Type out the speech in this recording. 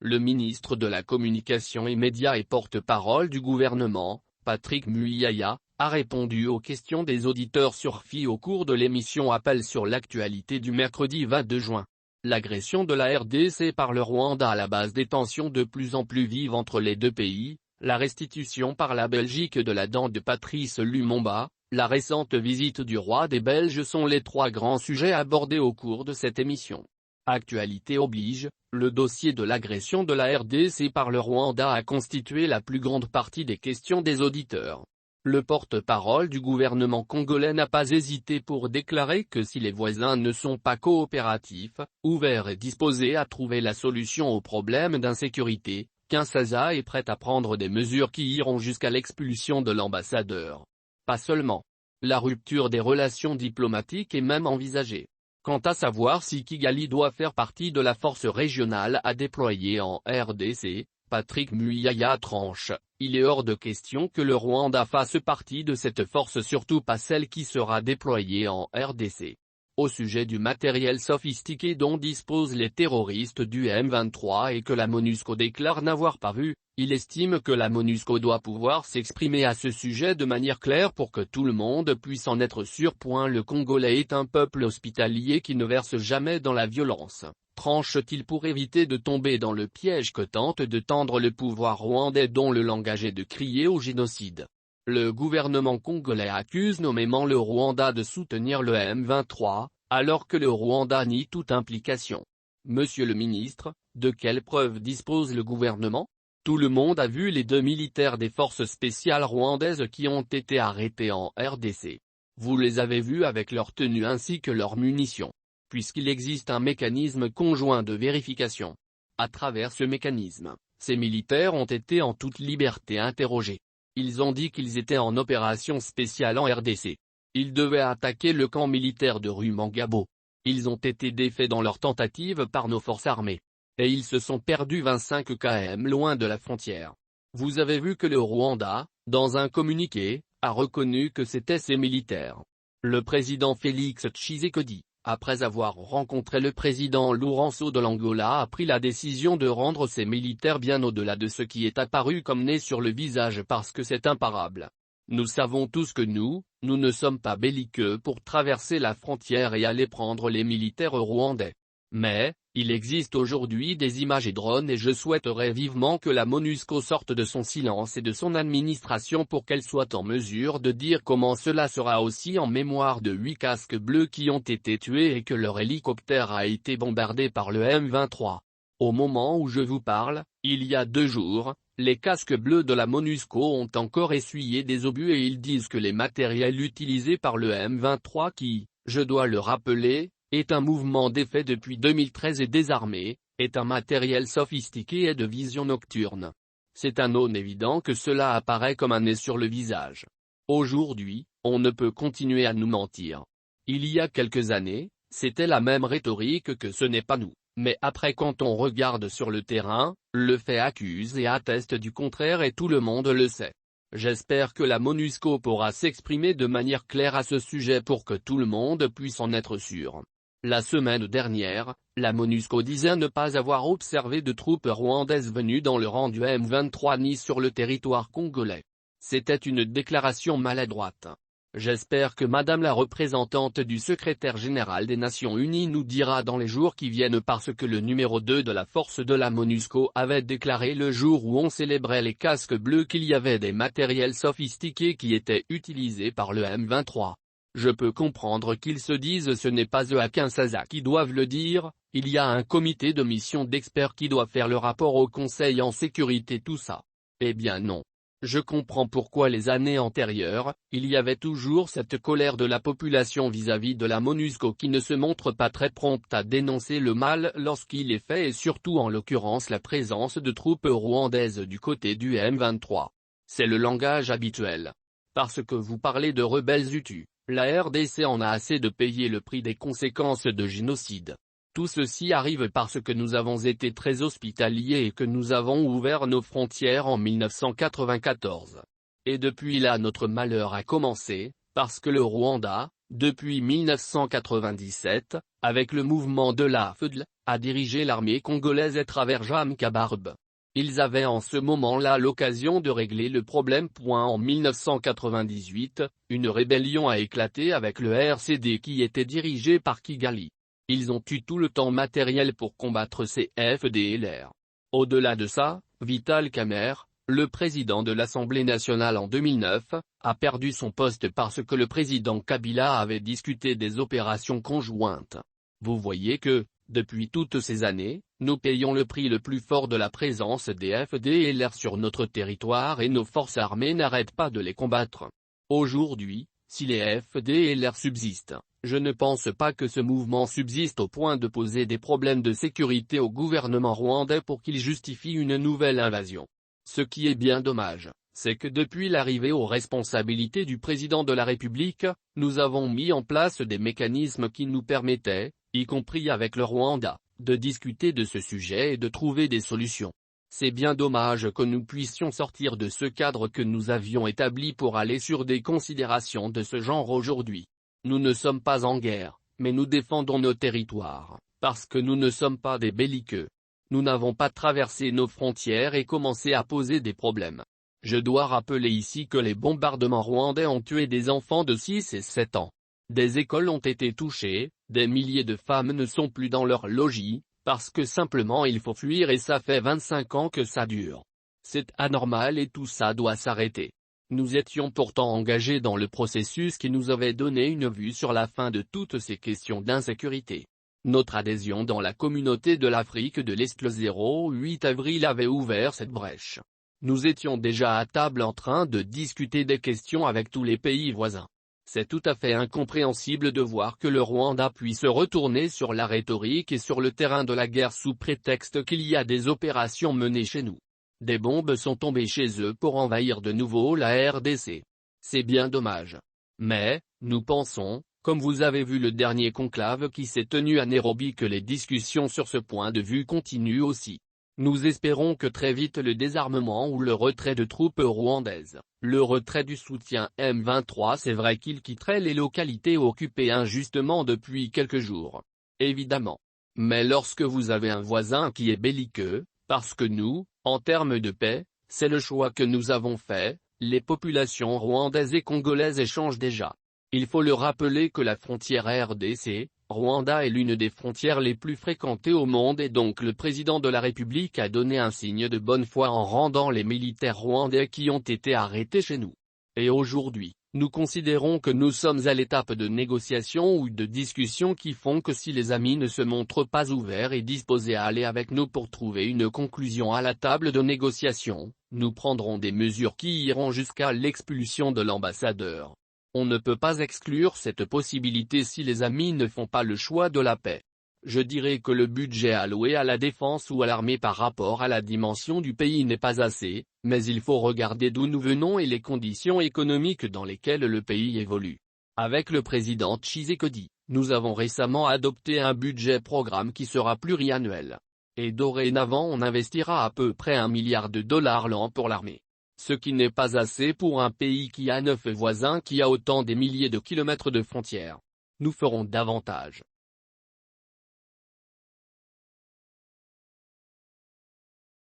Le ministre de la Communication et Médias et porte-parole du gouvernement, Patrick Muyaya, a répondu aux questions des auditeurs sur FI au cours de l'émission Appel sur l'actualité du mercredi 22 juin. L'agression de la RDC par le Rwanda à la base des tensions de plus en plus vives entre les deux pays, la restitution par la Belgique de la dent de Patrice Lumumba, la récente visite du roi des Belges sont les trois grands sujets abordés au cours de cette émission. Actualité oblige, le dossier de l'agression de la RDC par le Rwanda a constitué la plus grande partie des questions des auditeurs. Le porte-parole du gouvernement congolais n'a pas hésité pour déclarer que si les voisins ne sont pas coopératifs, ouverts et disposés à trouver la solution aux problèmes d'insécurité, Kinshasa est prête à prendre des mesures qui iront jusqu'à l'expulsion de l'ambassadeur. Pas seulement. La rupture des relations diplomatiques est même envisagée. Quant à savoir si Kigali doit faire partie de la force régionale à déployer en RDC, Patrick Muyaya tranche, il est hors de question que le Rwanda fasse partie de cette force, surtout pas celle qui sera déployée en RDC. Au sujet du matériel sophistiqué dont disposent les terroristes du M23 et que la MONUSCO déclare n'avoir pas vu, il estime que la MONUSCO doit pouvoir s'exprimer à ce sujet de manière claire pour que tout le monde puisse en être sûr. Le Congolais est un peuple hospitalier qui ne verse jamais dans la violence, tranche-t-il pour éviter de tomber dans le piège que tente de tendre le pouvoir rwandais dont le langage est de crier au génocide. Le gouvernement congolais accuse nommément le Rwanda de soutenir le M23, alors que le Rwanda nie toute implication. Monsieur le ministre, de quelles preuves dispose le gouvernement? Tout le monde a vu les deux militaires des forces spéciales rwandaises qui ont été arrêtés en RDC. Vous les avez vus avec leur tenue ainsi que leurs munitions. Puisqu'il existe un mécanisme conjoint de vérification. À travers ce mécanisme, ces militaires ont été en toute liberté interrogés. Ils ont dit qu'ils étaient en opération spéciale en RDC. Ils devaient attaquer le camp militaire de Rumangabo. Ils ont été défaits dans leur tentative par nos forces armées. Et ils se sont perdus 25 km loin de la frontière. Vous avez vu que le Rwanda, dans un communiqué, a reconnu que c'étaient ces militaires. Le président Félix Tshisekedi, après avoir rencontré le président Lourenço de l'Angola, a pris la décision de rendre ces militaires bien au-delà de ce qui est apparu comme nez sur le visage parce que c'est imparable. Nous savons tous que nous ne sommes pas belliqueux pour traverser la frontière et aller prendre les militaires rwandais. Mais, il existe aujourd'hui des images et drones et je souhaiterais vivement que la MONUSCO sorte de son silence et de son administration pour qu'elle soit en mesure de dire comment cela sera, aussi en mémoire de 8 casques bleus qui ont été tués et que leur hélicoptère a été bombardé par le M23. Au moment où je vous parle, il y a 2 jours, les casques bleus de la MONUSCO ont encore essuyé des obus et ils disent que les matériels utilisés par le M23 qui, je dois le rappeler, est un mouvement d'effet depuis 2013 et désarmé, est un matériel sophistiqué et de vision nocturne. C'est un non évident que cela apparaît comme un nez sur le visage. Aujourd'hui, on ne peut continuer à nous mentir. Il y a quelques années, c'était la même rhétorique que ce n'est pas nous, mais après quand on regarde sur le terrain, le fait accuse et atteste du contraire et tout le monde le sait. J'espère que la MONUSCO pourra s'exprimer de manière claire à ce sujet pour que tout le monde puisse en être sûr. La semaine dernière, la MONUSCO disait ne pas avoir observé de troupes rwandaises venues dans le rang du M23 ni sur le territoire congolais. C'était une déclaration maladroite. J'espère que Madame la représentante du secrétaire général des Nations Unies nous dira dans les jours qui viennent, parce que le numéro 2 de la force de la MONUSCO avait déclaré le jour où on célébrait les casques bleus qu'il y avait des matériels sophistiqués qui étaient utilisés par le M23. Je peux comprendre qu'ils se disent ce n'est pas eux à Kinshasa qui doivent le dire, il y a un comité de mission d'experts qui doit faire le rapport au Conseil en sécurité, tout ça. Eh bien non. Je comprends pourquoi les années antérieures, il y avait toujours cette colère de la population vis-à-vis de la MONUSCO qui ne se montre pas très prompte à dénoncer le mal lorsqu'il est fait et surtout en l'occurrence la présence de troupes rwandaises du côté du M23. C'est le langage habituel. Parce que vous parlez de rebelles Hutus. La RDC en a assez de payer le prix des conséquences de génocide. Tout ceci arrive parce que nous avons été très hospitaliers et que nous avons ouvert nos frontières en 1994. Et depuis là notre malheur a commencé, parce que le Rwanda, depuis 1997, avec le mouvement de la FDL, a dirigé l'armée congolaise à travers Jam Kabarbe. Ils avaient en ce moment-là l'occasion de régler le problème. En 1998, une rébellion a éclaté avec le RCD qui était dirigé par Kigali. Ils ont eu tout le temps matériel pour combattre ces FDLR. Au-delà de ça, Vital Kamerhe, le président de l'Assemblée nationale en 2009, a perdu son poste parce que le président Kabila avait discuté des opérations conjointes. Vous voyez que, depuis toutes ces années, nous payons le prix le plus fort de la présence des FDLR sur notre territoire et nos forces armées n'arrêtent pas de les combattre. Aujourd'hui, si les FDLR subsistent, je ne pense pas que ce mouvement subsiste au point de poser des problèmes de sécurité au gouvernement rwandais pour qu'il justifie une nouvelle invasion. Ce qui est bien dommage, c'est que depuis l'arrivée aux responsabilités du président de la République, nous avons mis en place des mécanismes qui nous permettaient, y compris avec le Rwanda, de discuter de ce sujet et de trouver des solutions. C'est bien dommage que nous puissions sortir de ce cadre que nous avions établi pour aller sur des considérations de ce genre aujourd'hui. Nous ne sommes pas en guerre, mais nous défendons nos territoires, parce que nous ne sommes pas des belliqueux. Nous n'avons pas traversé nos frontières et commencé à poser des problèmes. Je dois rappeler ici que les bombardements rwandais ont tué des enfants de 6 et 7 ans. Des écoles ont été touchées, des milliers de femmes ne sont plus dans leur logis, parce que simplement il faut fuir et ça fait 25 ans que ça dure. C'est anormal et tout ça doit s'arrêter. Nous étions pourtant engagés dans le processus qui nous avait donné une vue sur la fin de toutes ces questions d'insécurité. Notre adhésion dans la communauté de l'Afrique de l'Est le 08 avril avait ouvert cette brèche. Nous étions déjà à table en train de discuter des questions avec tous les pays voisins. C'est tout à fait incompréhensible de voir que le Rwanda puisse se retourner sur la rhétorique et sur le terrain de la guerre sous prétexte qu'il y a des opérations menées chez nous. Des bombes sont tombées chez eux pour envahir de nouveau la RDC. C'est bien dommage. Mais, nous pensons, comme vous avez vu le dernier conclave qui s'est tenu à Nairobi, que les discussions sur ce point de vue continuent aussi. Nous espérons que très vite le désarmement ou le retrait de troupes rwandaises, le retrait du soutien M23, c'est vrai qu'il quitterait les localités occupées injustement depuis quelques jours. Évidemment. Mais lorsque vous avez un voisin qui est belliqueux, parce que nous, en termes de paix, c'est le choix que nous avons fait, les populations rwandaises et congolaises échangent déjà. Il faut le rappeler que la frontière RDC, Rwanda est l'une des frontières les plus fréquentées au monde et donc le président de la République a donné un signe de bonne foi en rendant les militaires rwandais qui ont été arrêtés chez nous. Et aujourd'hui, nous considérons que nous sommes à l'étape de négociation ou de discussion qui font que si les amis ne se montrent pas ouverts et disposés à aller avec nous pour trouver une conclusion à la table de négociation, nous prendrons des mesures qui iront jusqu'à l'expulsion de l'ambassadeur. On ne peut pas exclure cette possibilité si les amis ne font pas le choix de la paix. Je dirais que le budget alloué à la défense ou à l'armée par rapport à la dimension du pays n'est pas assez, mais il faut regarder d'où nous venons et les conditions économiques dans lesquelles le pays évolue. Avec le président Tshisekedi, nous avons récemment adopté un budget programme qui sera pluriannuel. Et dorénavant on investira à peu près $1 milliard l'an pour l'armée. Ce qui n'est pas assez pour un pays qui a 9 voisins qui a autant des milliers de kilomètres de frontières. Nous ferons davantage.